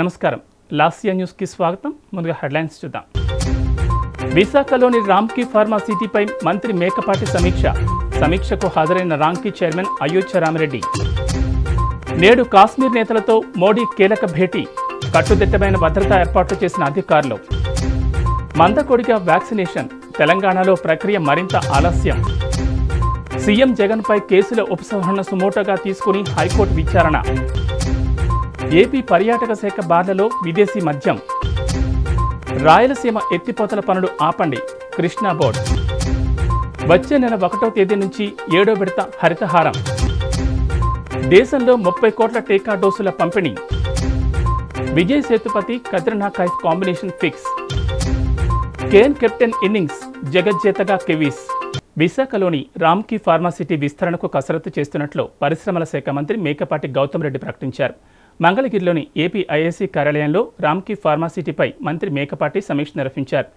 నమస్కారం లాస్యా న్యూస్ కి స్వాగతం ముందుగా హెడ్లైన్స్ చూద్దాం విశాఖలోని రామ్కీ ఫార్మా సిటీపై మంత్రి మేకపాటి సమీక్షకు హాజరైన రామ్కీ చైర్మన్ అయోధ్య రామిరెడ్డి నేడు కాశ్మీర్ నేతలతో మోడీ కీలక భేటీ కట్టుదిట్టమైన భద్రతా ఏర్పాట్లు చేసిన అధికారులు మందకొడిగా వ్యాక్సినేషన్ తెలంగాణలో ప్రక్రియ మరింత ఆలస్యం సీఎం జగన్పై కేసుల ఉపసంహరణ సుమోటోగా తీసుకుని హైకోర్టు విచారణ ఏపీ పర్యాటక శాఖ బార్లలో విదేశీ మద్యం రాయలసీమ ఎత్తిపోతల పనులు ఆపండి కృష్ణా బోర్డు వచ్చే నెల 1వ తేదీ నుంచి 7వ విడత హరితహారం దేశంలో 30 కోట్ల టీకా డోసుల పంపిణీ Vijay Sethupathi Katrina Kaif combination fix Kane captain innings జగజ్జేతగా కివీస్ విశాఖలోని రామ్కీ ఫార్మా సిటీ విస్తరణకు కసరత్తు చేస్తున్నట్లు పరిశ్రమల శాఖ మంత్రి మేకపాటి గౌతమ్ రెడ్డి ప్రకటించారు. మంగళగిరిలోని ఏపీ ఐఏసీ కార్యాలయంలో రామ్కీ ఫార్మా సిటీపై మంత్రి మేకపాటి సమీక్ష నిర్వహించారు.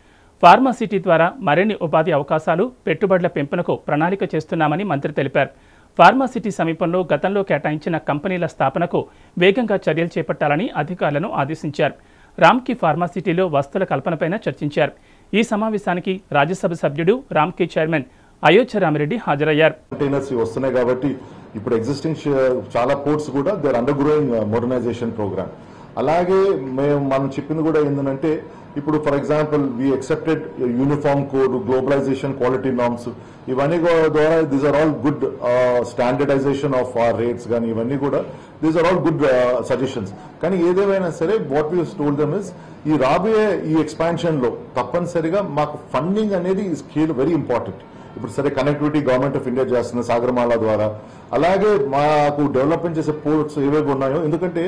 ఫార్మా సిటీ ద్వారా మరిన్ని ఉపాధి అవకాశాలు, పెట్టుబడుల పెంపునకు ప్రణాళిక చేస్తున్నామని మంత్రి తెలిపారు. ఫార్మా సిటీ సమీపంలో గతంలో కేటాయించిన కంపెనీల స్థాపనకు వేగంగా చర్యలు చేపట్టాలని అధికారులను ఆదేశించారు. రామ్కీ ఫార్మా సిటీలో వస్తువుల కల్పనపైన చర్చించారు. ఈ సమావేశానికి రాజ్యసభ సభ్యుడు రామ్కీ చైర్మన్ అయోధ్య రామిరెడ్డి హాజరయ్యారు. కంటైనర్స్ వస్తున్నాయి కాబట్టి ఇప్పుడు ఎగ్జిస్టింగ్ చాలా పోర్ట్స్ కూడా they are under growing modernisation programme. అలాగే మనం చెప్పింది కూడా ఏంటంటే ఇప్పుడు for example we accepted uniform code, globalisation, quality norms, ఇవన్నీ ద్వారా these are all good standardisation of our rates కానీ ఇవన్నీ కూడా these are all good suggestions. కానీ ఏదేమైనా సరే what we told them is ఈ రాబోయే ఈ ఎక్స్పాన్షన్ లో తప్పనిసరిగా మాకు ఫండింగ్ అనేది స్కేల్ వెరీ ఇంపార్టెంట్. ఇప్పుడు సరే కనెక్టివిటీ గవర్నమెంట్ ఆఫ్ ఇండియా చేస్తున్న సాగరమాల ద్వారా, అలాగే మాకు డెవలప్మెంట్ చేసే పోర్ట్స్ ఏవేవి ఉన్నాయో, ఎందుకంటే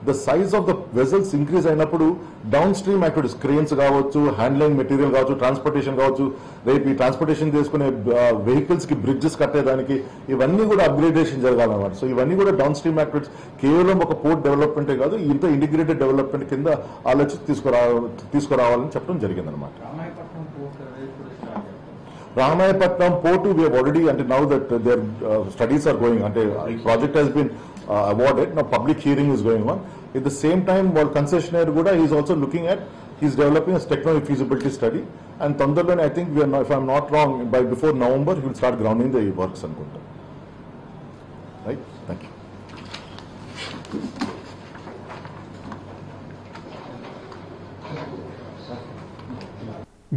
the size of the vessels increase అయినప్పుడు డౌన్ స్ట్రీమ్ యాక్టివిటీస్ క్రెయిన్స్ కావచ్చు, హ్యాండ్లింగ్ మెటీరియల్ కావచ్చు, ట్రాన్స్పోర్టేషన్ కావచ్చు, రేపు ఈ ట్రాన్స్పోర్టేషన్ చేసుకునే వెహికల్స్ కి బ్రిడ్జెస్ కట్టేదానికి ఇవన్నీ కూడా అప్గ్రేడేషన్ జరగాలన్నమాట. సో ఇవన్నీ కూడా డౌన్ స్ట్రీమ్ యాక్టివిటీస్ కేవలం ఒక పోర్ట్ డెవలప్మెంటే కాదు, ఇంత ఇంటిగ్రేటెడ్ డెవలప్మెంట్ కింద ఆలోచించి తీసుకురావాలని చెప్పడం జరిగిందనమాట. Ramayapatnam port, we have already, until now that their studies are going, until project has been awarded, now public hearing is going on. At the same time, while concessionaire Guda, he is also looking at, he is developing a techno feasibility study, and Tandalani, I think, if I am not wrong, by before November, he will start grounding the works and Kunta. Right? Thank you.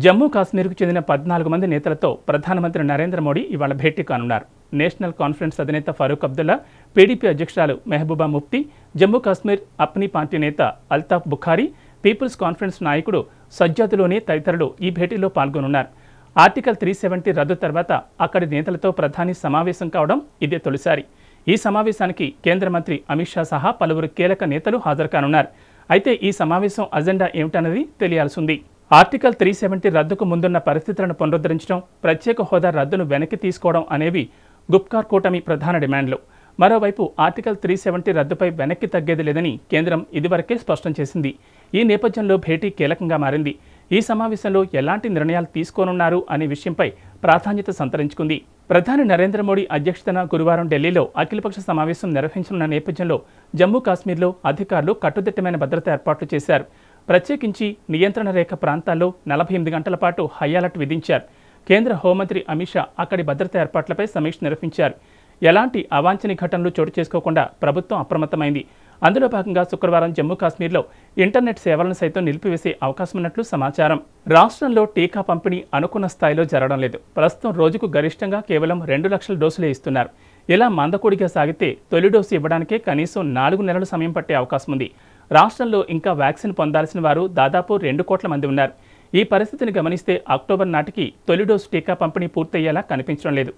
Jammu కాశ్మీర్కు చెందిన 14 మంది నేతలతో ప్రధానమంత్రి నరేంద్ర మోడీ ఇవాళ భేటీ కానున్నారు. National conference అధినేత Farooq Abdullah, PDP అధ్యక్షురాలు Mehbooba Mufti, Jammu Kashmir అప్నీ party నేత Altaf Bukhari, peoples conference నాయకుడు సజ్జాదులోని తదితరులు ఈ భేటీలో పాల్గొనున్నారు. ఆర్టికల్ 370 రద్దు తర్వాత అక్కడి నేతలతో ప్రధాని సమావేశం కావడం ఇదే తొలిసారి. ఈ సమావేశానికి కేంద్ర మంత్రి అమిత్ షా సహా పలువురు కీలక నేతలు హాజరు కానున్నారు. అయితే ఈ సమావేశం అజెండా ఏమిటన్నది తెలియాల్సింది. ఆర్టికల్ 370 రద్దుకు ముందున్న పరిస్థితులను పునరుద్ధరించడం, ప్రత్యేక హోదా రద్దును వెనక్కి తీసుకోవడం అనేవి గుప్కార్ కూటమి ప్రధాన డిమాండ్లు. మరోవైపు ఆర్టికల్ 370 రద్దుపై వెనక్కి తగ్గేది లేదని కేంద్రం ఇదివరకే స్పష్టం చేసింది. ఈ నేపథ్యంలో భేటీ కీలకంగా మారింది. ఈ సమావేశంలో ఎలాంటి నిర్ణయాలు తీసుకోనున్నారు అనే విషయంపై ప్రాధాన్యత సంతరించుకుంది. ప్రధాని నరేంద్ర మోడీ అధ్యక్షతన గురువారం ఢిల్లీలో అఖిలపక్ష సమావేశం నిర్వహించనున్న నేపథ్యంలో జమ్మూ కాశ్మీర్లో అధికారులు కట్టుదిట్టమైన భద్రతా ఏర్పాట్లు చేశారు. ప్రత్యేకించి నియంత్రణ రేఖ ప్రాంతాల్లో 48 గంటల పాటు హై అలర్ట్ విధించారు. కేంద్ర హోంమంత్రి అమిత్ షా అక్కడి భద్రతా ఏర్పాట్లపై సమీక్ష నిర్వహించారు. ఎలాంటి అవాంఛనీయ ఘటనలు చోటు చేసుకోకుండా ప్రభుత్వం అప్రమత్తమైంది. అందులో భాగంగా శుక్రవారం జమ్మూ కాశ్మీర్లో ఇంటర్నెట్ సేవలను సైతం నిలిపివేసే అవకాశం ఉన్నట్లు సమాచారం. రాష్ట్రంలో టీకా పంపిణీ అనుకున్న స్థాయిలో జరగడం లేదు. ప్రస్తుతం రోజుకు గరిష్టంగా కేవలం 2 లక్షల డోసులే ఇస్తున్నారు. ఇలా మందకొడిగా సాగితే తొలి డోసు ఇవ్వడానికే కనీసం 4 నెలల సమయం పట్టే అవకాశం ఉంది. రాష్ట్రంలో ఇంకా వ్యాక్సిన్ పొందాల్సిన వారు దాదాపు 2 కోట్ల మంది ఉన్నారు. ఈ పరిస్థితిని గమనిస్తే అక్టోబర్ నాటికి తొలి డోసు టీకా పంపిణీ పూర్తయ్యేలా కనిపించడం లేదు.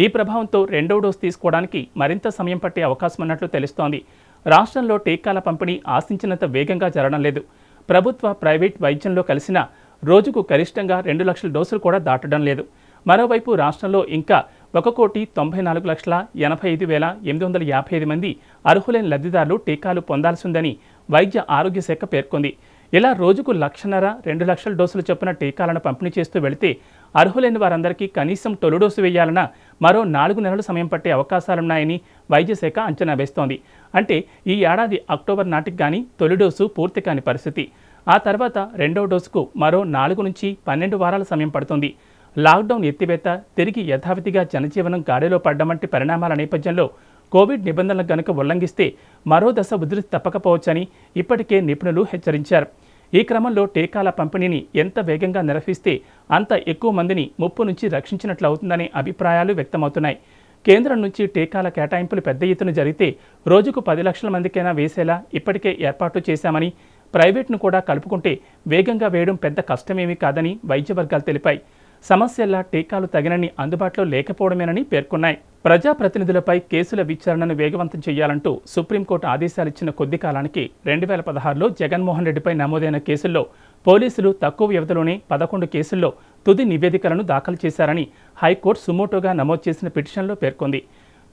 ఈ ప్రభావంతో 2వ డోసు తీసుకోవడానికి మరింత సమయం పట్టే అవకాశం ఉన్నట్లు తెలుస్తోంది. రాష్ట్రంలో టీకాల పంపిణీ ఆశించినంత వేగంగా జరగడం లేదు. ప్రభుత్వ, ప్రైవేట్ వైద్యంలో కలిసిన రోజుకు గరిష్టంగా 2 లక్షల డోసులు కూడా దాటడం లేదు. మరోవైపు రాష్ట్రంలో ఇంకా 1,94,85,855 మంది అర్హులైన లబ్ధిదారులు టీకాలు పొందాల్సిందని వైద్య ఆరోగ్య శాఖ పేర్కొంది. ఇలా రోజుకు 1,50,000-2 లక్షల డోసులు చొప్పున టీకాలను పంపిణీ చేస్తూ వెళితే అర్హులైన వారందరికీ కనీసం తొలి డోసు వేయాలన్న మరో 4 నెలలు సమయం పట్టే అవకాశాలున్నాయని వైద్య శాఖ అంచనా వేస్తోంది. అంటే ఈ ఏడాది అక్టోబర్ నాటికి కానీ తొలి డోసు పూర్తి కాని పరిస్థితి. ఆ తర్వాత రెండో డోసుకు మరో 4 నుంచి 12 వారాల సమయం పడుతుంది. లాక్డౌన్ ఎత్తివేత, తిరిగి యథావిధిగా జనజీవనం గాడిలో పడ్డం వంటి పరిణామాల నేపథ్యంలో కోవిడ్ నిబంధనలు గనుక ఉల్లంఘిస్తే మరో దశ ఉధృతి తప్పకపోవచ్చని ఇప్పటికే నిపుణులు హెచ్చరించారు. ఈ క్రమంలో టీకాల పంపిణీని ఎంత వేగంగా నిర్వహిస్తే అంత ఎక్కువ మందిని ముప్పు నుంచి రక్షించినట్లు అవుతుందనే అభిప్రాయాలు వ్యక్తమవుతున్నాయి. కేంద్రం నుంచి టీకాల కేటాయింపులు పెద్ద ఎత్తున జరిగితే రోజుకు 10 లక్షల మందికైనా వేసేలా ఇప్పటికే ఏర్పాటు చేశామని, ప్రైవేట్ను కూడా కలుపుకుంటే వేగంగా వేయడం పెద్ద కష్టమేమీ కాదని వైద్య వర్గాలు తెలిపాయి. సమస్యల్లా టీకాలు తగినన్ని అందుబాటులో లేకపోవడమేనని పేర్కొన్నాయి. ప్రజాప్రతినిధులపై కేసుల విచారణను వేగవంతం చేయాలంటూ సుప్రీంకోర్టు ఆదేశాలిచ్చిన కొద్ది కాలానికి 2016లో జగన్మోహన్ రెడ్డిపై నమోదైన కేసుల్లో పోలీసులు తక్కువ వ్యవధిలోనే 11 కేసుల్లో తుది నివేదికలను దాఖలు చేశారని హైకోర్టు సుమోటోగా నమోదు చేసిన పిటిషన్లో పేర్కొంది.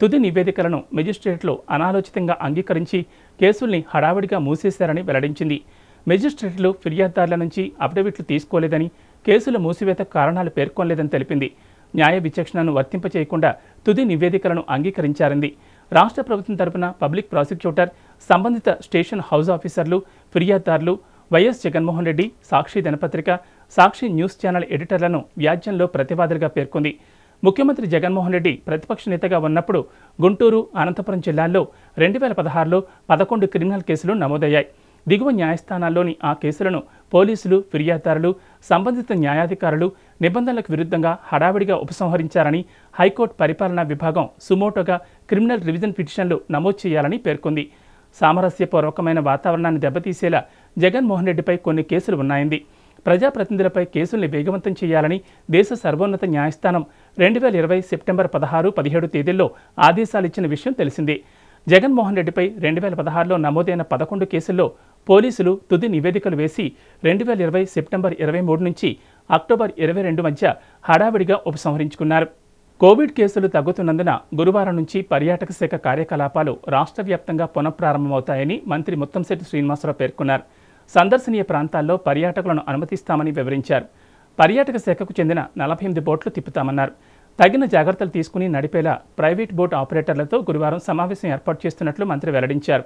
తుది నివేదికలను మెజిస్ట్రేట్లు అనాలోచితంగా అంగీకరించి కేసుల్ని హడావిడిగా మూసేశారని వెల్లడించింది. మెజిస్ట్రేట్లు ఫిర్యాదుదారుల నుంచి అఫిడవిట్లు తీసుకోలేదని, కేసుల మూసివేత కారణాలు పేర్కొనలేదని తెలిపింది. న్యాయ విచక్షణను వర్తింపచేయకుండా తుది నివేదికలను అంగీకరించారంది. రాష్ట్ర ప్రభుత్వం తరపున పబ్లిక్ ప్రాసిక్యూటర్, సంబంధిత స్టేషన్ హౌస్ ఆఫీసర్లు, ఫిర్యాదుదారులు, వైఎస్ జగన్మోహన్ రెడ్డి, సాక్షి దినపత్రిక, సాక్షి న్యూస్ ఛానల్ ఎడిటర్లను వ్యాజ్యంలో ప్రతివాదులుగా పేర్కొంది. ముఖ్యమంత్రి జగన్మోహన్ రెడ్డి ప్రతిపక్ష నేతగా ఉన్నప్పుడు గుంటూరు, అనంతపురం జిల్లాల్లో 2016లో 11 క్రిమినల్ కేసులు నమోదయ్యాయి. దిగువ న్యాయస్థానాల్లోని ఆ కేసులను పోలీసులు, ఫిర్యాదుదారులు, సంబంధిత న్యాయాధికారులు నిబంధనలకు విరుద్ధంగా హడావిడిగా ఉపసంహరించారని హైకోర్టు పరిపాలనా విభాగం సుమోటోగా క్రిమినల్ రివిజన్ పిటిషన్లు నమోదు చేయాలని పేర్కొంది. సామరస్యపూర్వకమైన వాతావరణాన్ని దెబ్బతీసేలా జగన్మోహన్ రెడ్డిపై కొన్ని కేసులు ఉన్నాయంది. ప్రజాప్రతినిధులపై కేసుల్ని వేగవంతం చేయాలని దేశ సర్వోన్నత న్యాయస్థానం 2020 సెప్టెంబర్ 16, 17 తేదీల్లో ఆదేశాలిచ్చిన విషయం తెలిసిందే. జగన్మోహన్ రెడ్డిపై 2016లో నమోదైన 11 కేసుల్లో పోలీసులు తుది నివేదికలు వేసి 2020 సెప్టెంబర్ 23 నుంచి అక్టోబర్ 22 మధ్య హడావిడిగా ఉపసంహరించుకున్నారు. కోవిడ్ కేసులు తగ్గుతున్నందున గురువారం నుంచి పర్యాటక శాఖ కార్యకలాపాలు రాష్ట్ర వ్యాప్తంగా పునఃప్రారంభమవుతాయని మంత్రి ముత్తంశెట్టి శ్రీనివాసరావు పేర్కొన్నారు. సందర్శనీయ ప్రాంతాల్లో పర్యాటకులను అనుమతిస్తామని వివరించారు. పర్యాటక శాఖకు చెందిన 48 బోట్లు తిప్పుతామన్నారు. తగిన జాగ్రత్తలు తీసుకుని నడిపేలా ప్రైవేట్ బోట్ ఆపరేటర్లతో గురువారం సమావేశం ఏర్పాటు చేస్తున్నట్లు మంత్రి వెల్లడించారు.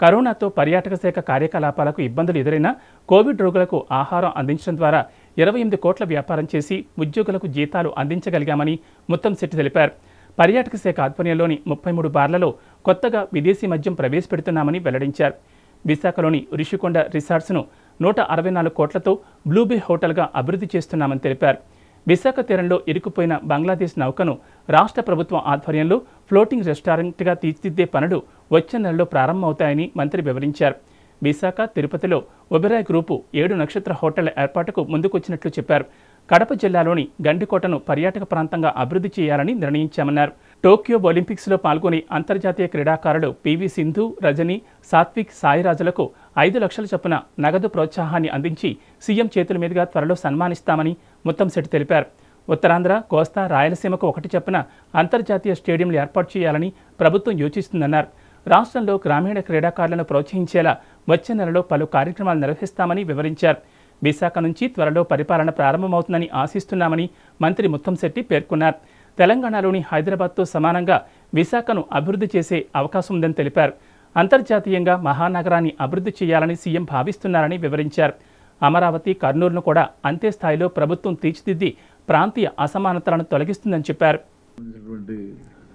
కరోనాతో పర్యాటక శాఖ కార్యకలాపాలకు ఇబ్బందులు ఎదురైనా కోవిడ్ రోగులకు ఆహారం అందించడం ద్వారా 28 కోట్ల వ్యాపారం చేసి ఉద్యోగులకు జీతాలు అందించగలిగామని ముత్తంశెట్టి తెలిపారు. పర్యాటక శాఖ ఆధ్వర్యంలోని 33 బార్లలో కొత్తగా విదేశీ మద్యం ప్రవేశపెడుతున్నామని వెల్లడించారు. విశాఖలోని రిషికొండ రిసార్ట్స్ను 164 కోట్లతో బ్లూబే హోటల్గా అభివృద్ధి చేస్తున్నామని తెలిపారు. విశాఖ తీరంలో ఇరుక్కుపోయిన బంగ్లాదేశ్ నౌకను రాష్ట్ర ప్రభుత్వం ఆధ్వర్యంలో ఫ్లోటింగ్ రెస్టారెంట్గా తీర్చిదిద్దే పనులు వచ్చే నెలలో ప్రారంభమవుతాయని మంత్రి వివరించారు. విశాఖ, తిరుపతిలో ఒబెరాయ్ గ్రూపు 7 నక్షత్ర హోటళ్ల ఏర్పాటుకు ముందుకొచ్చినట్లు చెప్పారు. కడప జిల్లాలోని గండికోటను పర్యాటక ప్రాంతంగా అభివృద్ధి చేయాలని నిర్ణయించామన్నారు. టోక్యో ఒలింపిక్స్లో పాల్గొనే అంతర్జాతీయ క్రీడాకారులు పివి సింధు, రజని, సాత్విక్ సాయిరాజులకు 5 లక్షల చొప్పున నగదు ప్రోత్సాహాన్ని అందించి సీఎం చేతుల మీదుగా త్వరలో సన్మానిస్తామని ముత్తంశెట్టి తెలిపారు. ఉత్తరాంధ్ర, కోస్తా, రాయలసీమకు 1 చొప్పున అంతర్జాతీయ స్టేడియంలు ఏర్పాటు చేయాలని ప్రభుత్వం యోచిస్తుందన్నారు. రాష్ట్రంలో గ్రామీణ క్రీడాకారులను ప్రోత్సహించేలా వచ్చే నెలలో పలు కార్యక్రమాలు నిర్వహిస్తామని వివరించారు. విశాఖ నుంచి త్వరలో పరిపాలన ప్రారంభమవుతుందని ఆశిస్తున్నామని మంత్రి ముత్తంశెట్టి పేర్కొన్నారు. తెలంగాణలోని హైదరాబాద్తో సమానంగా విశాఖను అభివృద్ధి చేసే అవకాశం ఉందని తెలిపారు. అంతర్జాతీయంగా మహానగరాన్ని అభివృద్ధి చేయాలని సీఎం భావిస్తున్నారని వివరించారు. అమరావతి, కర్నూలును కూడా అంతే స్థాయిలో ప్రభుత్వం తీర్చిదిద్ది ప్రాంతీయ అసమానతలను తొలగిస్తుందని చెప్పారు.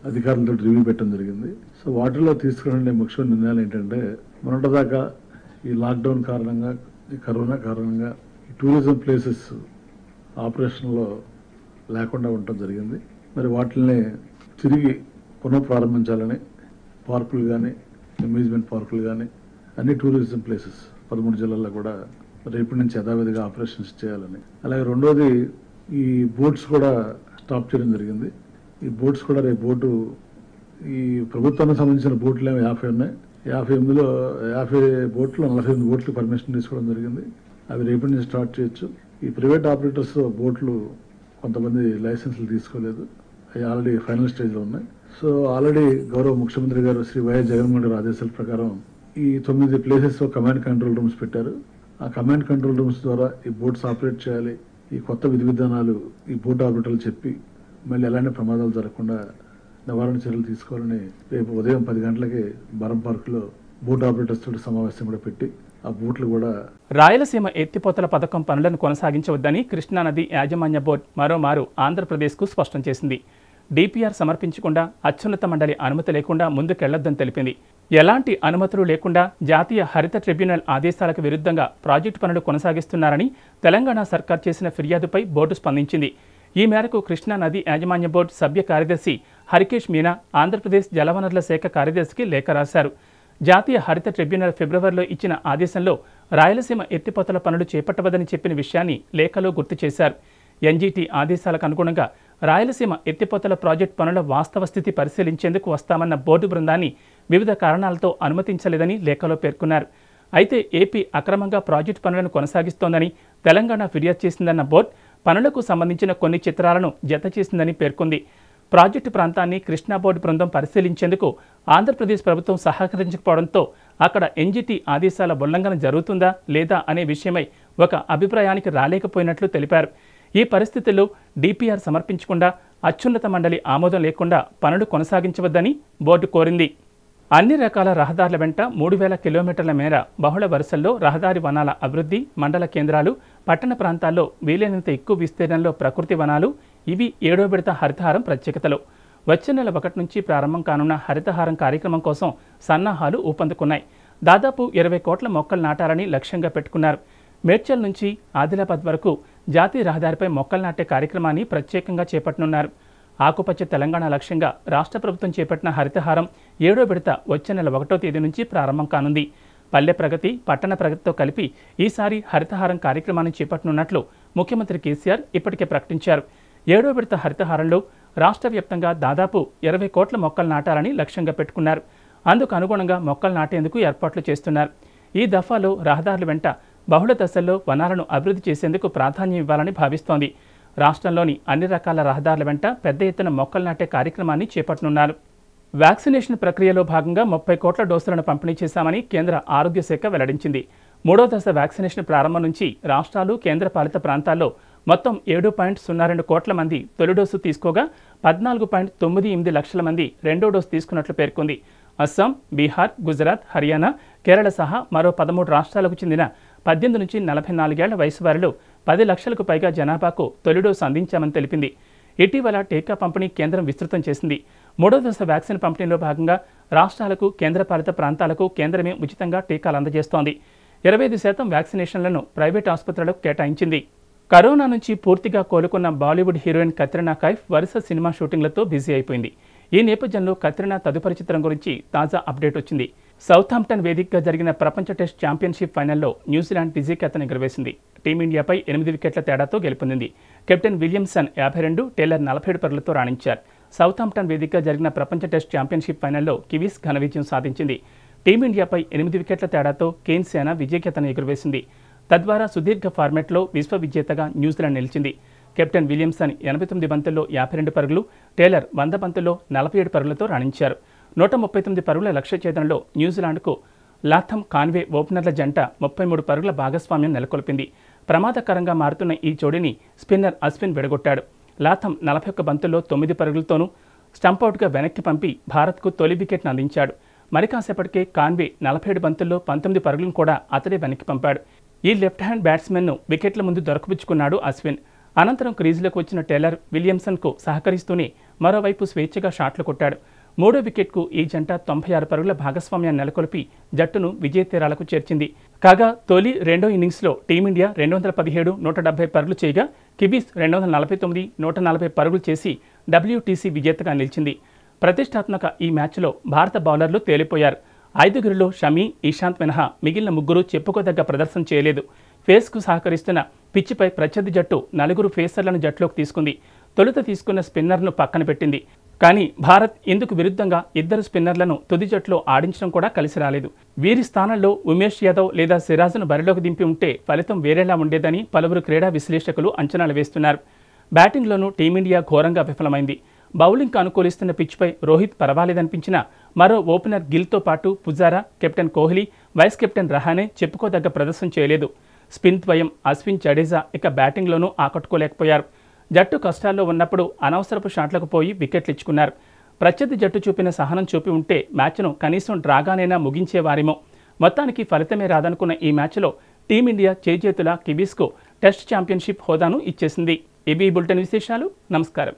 అధికారులతో రివ్యూ పెట్టడం జరిగింది. సో వాటిలో తీసుకునే ముఖ్యమైన నిర్ణయాలు ఏంటంటే, మొన్నటిదాకా ఈ లాక్డౌన్ కారణంగా, ఈ కరోనా కారణంగా ఈ టూరిజం ప్లేసెస్ ఆపరేషన్లో లేకుండా ఉండటం జరిగింది. మరి వాటిని తిరిగి పునఃప్రారంభించాలని పార్కులు కానీ, అమ్యూజ్మెంట్ పార్కులు కానీ, అన్ని టూరిజం ప్లేసెస్ 13 జిల్లాల్లో కూడా రేపటి నుంచి యథావిధిగా ఆపరేషన్స్ చేయాలని. అలాగే రెండోది, ఈ బోట్స్ కూడా స్టాప్ చేయడం జరిగింది. ఈ బోట్స్ కూడా రేపు బోటు, ఈ ప్రభుత్వానికి సంబంధించిన బోట్లు ఏమో 50 ఉన్నాయి. 50 బోట్లు 48 బోట్లు పర్మిషన్ తీసుకోవడం జరిగింది. అవి రేపటి నుంచి స్టార్ట్ చేయొచ్చు. ఈ ప్రైవేట్ ఆపరేటర్స్ బోట్లు కొంతమంది లైసెన్సులు తీసుకోలేదు, అవి ఆల్రెడీ ఫైనల్ స్టేజ్లో ఉన్నాయి. సో ఆల్రెడీ గౌరవ ముఖ్యమంత్రి గారు శ్రీ వైఎస్ జగన్మోహన్ గారి ఆదేశాల ప్రకారం ఈ 9 ప్లేసెస్లో కమాండ్ కంట్రోల్ రూమ్స్ పెట్టారు. ఆ కమాండ్ కంట్రోల్ రూమ్స్ ద్వారా ఈ బోట్స్ ఆపరేట్ చేయాలి, ఈ కొత్త విధి విధానాలు ఈ బోట్ ఆపరేటర్లు చెప్పి మళ్ళీ ఎలాంటి ప్రమాదాలు జరగకుండా నివారణ చర్యలు తీసుకోవాలని రేపు ఉదయం 10 గంటలకి బరం పార్కులో బోట్ ఆపరేటర్స్ తోటి సమావేశం కూడా పెట్టి ఆ బోట్లు కూడా రాయలసీమ ఎత్తిపోతల పథకం పనులను కొనసాగించవద్దని కృష్ణానది యాజమాన్య బోర్డు మరోమారు ఆంధ్రప్రదేశ్కు స్పష్టం చేసింది. డిపిఆర్ సమర్పించకుండా అత్యున్నత మండలి అనుమతి లేకుండా ముందుకెళ్లొద్దని తెలిపింది. ఎలాంటి అనుమతులు లేకుండా జాతీయ హరిత ట్రిబ్యునల్ ఆదేశాలకు విరుద్ధంగా ప్రాజెక్టు పనులు కొనసాగిస్తున్నారని తెలంగాణ సర్కార్ చేసిన ఫిర్యాదుపై బోర్డు స్పందించింది. ఈ మేరకు కృష్ణా నది యాజమాన్య బోర్డు సభ్య కార్యదర్శి హరికేష్ మీనా ఆంధ్రప్రదేశ్ జలవనరుల శాఖ కార్యదర్శికి లేఖ రాశారు. జాతీయ హరిత ట్రిబ్యునల్ ఫిబ్రవరిలో ఇచ్చిన ఆదేశంలో రాయలసీమ ఎత్తిపోతల పనులు చేపట్టవద్దని చెప్పిన విషయాన్ని లేఖలో గుర్తు చేశారు. ఎన్జీటీ ఆదేశాలకు అనుగుణంగా రాయలసీమ ఎత్తిపోతల ప్రాజెక్టు పనుల వాస్తవ స్థితి పరిశీలించేందుకు వస్తామన్న బోర్డు బృందాన్ని వివిధ కారణాలతో అనుమతించలేదని లేఖలో పేర్కొన్నారు. అయితే ఏపీ అక్రమంగా ప్రాజెక్టు పనులను కొనసాగిస్తోందని తెలంగాణ ఫిర్యాదు చేసిందన్న బోర్డు పనులకు సంబంధించిన కొన్ని చిత్రాలను జత చేసిందని పేర్కొంది. ప్రాజెక్టు ప్రాంతాన్ని కృష్ణా బోర్డు బృందం పరిశీలించేందుకు ఆంధ్రప్రదేశ్ ప్రభుత్వం సహకరించకపోవడంతో అక్కడ ఎన్జీటీ ఆదేశాల ఉల్లంఘన జరుగుతుందా లేదా అనే విషయమై ఒక అభిప్రాయానికి రాలేకపోయినట్లు తెలిపారు. ఈ పరిస్థితుల్లో డిపిఆర్ సమర్పించకుండా అత్యున్నత మండలి ఆమోదం లేకుండా పనులు కొనసాగించవద్దని బోర్డు కోరింది. అన్ని రకాల రహదారుల వెంట 3000 కిలోమీటర్ల మేర బహుళ వరుసల్లో రహదారి వనాల అభివృద్ధి, మండల కేంద్రాలు, పట్టణ ప్రాంతాల్లో వీలైనంత ఎక్కువ విస్తీర్ణంలో ప్రకృతి వనాలు ఇవి 7వ విడత హరితహారం ప్రత్యేకతలు. వచ్చే నెల 1 నుంచి ప్రారంభం కానున్న హరితహారం కార్యక్రమం కోసం సన్నాహాలు ఊపందుకున్నాయి. దాదాపు 20 కోట్ల మొక్కలు నాటాలని లక్ష్యంగా పెట్టుకున్నారు. మేడ్చల్ నుంచి ఆదిలాబాద్ వరకు జాతీయ రహదారిపై మొక్కలు నాటే కార్యక్రమాన్ని ప్రత్యేకంగా చేపట్టనున్నారు. ఆకుపచ్చ తెలంగాణ లక్ష్యంగా రాష్ట్ర ప్రభుత్వం చేపట్టిన హరితహారం 7వ విడత వచ్చే నెల 1వ తేదీ నుంచి ప్రారంభం కానుంది. పల్లె ప్రగతి, పట్టణ ప్రగతితో కలిపి ఈసారి హరితహారం కార్యక్రమాన్ని చేపట్టనున్నట్లు ముఖ్యమంత్రి కేసీఆర్ ఇప్పటికే ప్రకటించారు. 7వ విడత హరితహారంలో రాష్ట్ర వ్యాప్తంగా దాదాపు 20 కోట్ల మొక్కలు నాటాలని లక్ష్యంగా పెట్టుకున్నారు. అందుకు అనుగుణంగా మొక్కలు నాటేందుకు ఏర్పాట్లు చేస్తున్నారు. ఈ దఫాలో రహదారుల వెంట బహుళ దశల్లో వనాలను అభివృద్ధి చేసేందుకు ప్రాధాన్యం ఇవ్వాలని భావిస్తోంది. రాష్ట్రంలోని అన్ని రకాల రహదారుల వెంట పెద్ద ఎత్తున మొక్కలు నాటే కార్యక్రమాన్ని చేపట్టనున్నారు. వ్యాక్సినేషన్ ప్రక్రియలో భాగంగా 30 కోట్ల డోసులను పంపిణీ చేశామని కేంద్ర ఆరోగ్య శాఖ వెల్లడించింది. 3వ దశ వ్యాక్సినేషన్ ప్రారంభం నుంచి రాష్ట్రాలు, కేంద్ర పాలిత ప్రాంతాల్లో మొత్తం 7.02 కోట్ల మంది తొలి డోసు తీసుకోగా 14.98 లక్షల మంది రెండో డోసు తీసుకున్నట్లు పేర్కొంది. అస్సాం, బీహార్, గుజరాత్, హర్యానా, కేరళ సహా మరో 13 రాష్ట్రాలకు చెందిన 18 నుంచి 44 ఏళ్ల వయసు వారిలో 10 లక్షలకు పైగా జనాభాకు తొలి డోసు అందించామని తెలిపింది. ఇటీవల టీకా పంపిణీ కేంద్రం విస్తృతం చేసింది. 3వ దశ వ్యాక్సిన్ పంపిణీలో భాగంగా రాష్ట్రాలకు, కేంద్రపాలిత ప్రాంతాలకు కేంద్రమే ఉచితంగా టీకాలు అందజేస్తోంది. 25% వ్యాక్సినేషన్లను ప్రైవేట్ ఆసుపత్రులకు కేటాయించింది. కరోనా నుంచి పూర్తిగా కోలుకున్న బాలీవుడ్ హీరోయిన్ కత్రినా కైఫ్ వరుస సినిమా షూటింగ్లతో బిజీ అయిపోయింది. ఈ నేపథ్యంలో కత్రినా తదుపరి చిత్రం గురించి తాజా అప్డేట్ వచ్చింది. సౌతాంప్టన్ వేదికగా జరిగిన ప్రపంచ టెస్ట్ ఛాంపియన్షిప్ ఫైనల్లో న్యూజిలాండ్ విజయకేతను ఎగురవేసింది. టీమిండియాపై 8 వికెట్ల తేడాతో గెలుపొందింది. కెప్టెన్ విలియమ్సన్ 52, టేలర్ 47 పరుగులతో రాణించారు. సౌతాంప్టన్ వేదికగా జరిగిన ప్రపంచ టెస్ట్ ఛాంపియన్షిప్ ఫైనల్లో కివీస్ ఘన విజయం సాధించింది. టీమిండియాపై 8 వికెట్ల తేడాతో కేన్ సేన విజయకేతను ఎగురవేసింది. తద్వారా సుదీర్ఘ ఫార్మాట్లో విశ్వ విజేతగా న్యూజిలాండ్ నిలిచింది. కెప్టెన్ విలియమ్సన్ 89 బంతుల్లో 52 పరుగులు, టేలర్ 100 బంతుల్లో 47 పరుగులతో రాణించారు. 139 పరుగుల లక్ష్య ఛేదనలో న్యూజిలాండ్కు లాథమ్, కాన్వే ఓపెనర్ల జంట 33 పరుగుల భాగస్వామ్యం నెలకొల్పింది. ప్రమాదకరంగా మారుతున్న ఈ జోడీని స్పిన్నర్ అశ్విన్ విడగొట్టాడు. లాథమ్ 41 బంతుల్లో 9 పరుగులతోనూ స్టంపౌట్గా వెనక్కి పంపి భారత్కు తొలి వికెట్ను అందించాడు. మరి కాసేపటికే కాన్వే 47 బంతుల్లో 19 పరుగులను కూడా అతడే వెనక్కి పంపాడు. ఈ లెఫ్ట్ హ్యాండ్ బ్యాట్స్మెన్ను వికెట్ల ముందు దొరకబుచ్చుకున్నాడు అశ్విన్. అనంతరం క్రీజులోకి వచ్చిన టేలర్ విలియమ్సన్కు సహకరిస్తూనే మరోవైపు స్వేచ్ఛగా షాట్లు కొట్టాడు. 3వ వికెట్కు ఈ జంట 96 పరుగుల భాగస్వామ్యాన్ని నెలకొల్పి జట్టును విజయ తీరాలకు చేర్చింది. కాగా తొలి రెండో ఇన్నింగ్స్లో టీమిండియా 217, 170 పరుగులు చేయగా కివీస్ 249, 140 పరుగులు చేసి WTC విజేతగా నిలిచింది. ప్రతిష్టాత్మక ఈ మ్యాచ్లో భారత బౌలర్లు తేలిపోయారు. 5గురిలో షమి, ఇషాంత్ మినహా మిగిలిన 3 చెప్పుకోదగ్గ ప్రదర్శన చేయలేదు. ఫేస్కు సహకరిస్తున్న పిచ్చిపై ప్రత్యర్థి జట్టు 4 ఫేసర్లను జట్టులోకి తీసుకుంది. తొలుత తీసుకున్న స్పిన్నర్ను పక్కన పెట్టింది. కానీ భారత్ ఇందుకు విరుద్ధంగా 2 స్పిన్నర్లను తుది జట్టులో ఆడించడం కూడా కలిసి రాలేదు. వీరి స్థానంలో ఉమేష్ యాదవ్ లేదా సిరాజ్ను బరిలోకి దింపి ఉంటే ఫలితం వేరేలా ఉండేదని పలువురు క్రీడా విశ్లేషకులు అంచనాలు వేస్తున్నారు. బ్యాటింగ్లోనూ టీమిండియా ఘోరంగా విఫలమైంది. బౌలింగ్కు అనుకూలిస్తున్న పిచ్పై రోహిత్ పర్వాలేదనిపించినా మరో ఓపెనర్ గిల్తో పాటు Pujara, captain Kohli, vice captain Rahane చెప్పుకోదగ్గ ప్రదర్శన చేయలేదు. స్పిన్ ద్వయం అశ్విన్, జడేజా ఇక బ్యాటింగ్లోనూ ఆకట్టుకోలేకపోయారు. జట్టు కష్టాల్లో ఉన్నప్పుడు అనవసరపు షాట్లకు పోయి వికెట్లు ఇచ్చుకున్నారు. ప్రత్యర్థి జట్టు చూపిన సహనం చూపి ఉంటే మ్యాచ్ను కనీసం డ్రాగానైనా ముగించేవారేమో. మొత్తానికి ఫలితమే రాదనుకున్న ఈ మ్యాచ్లో టీమిండియా చేజేతులా కివీస్కు టెస్ట్ ఛాంపియన్షిప్ హోదాను ఇచ్చేసింది. ఇవి బులెటిన్ విశేషాలు. నమస్కారం.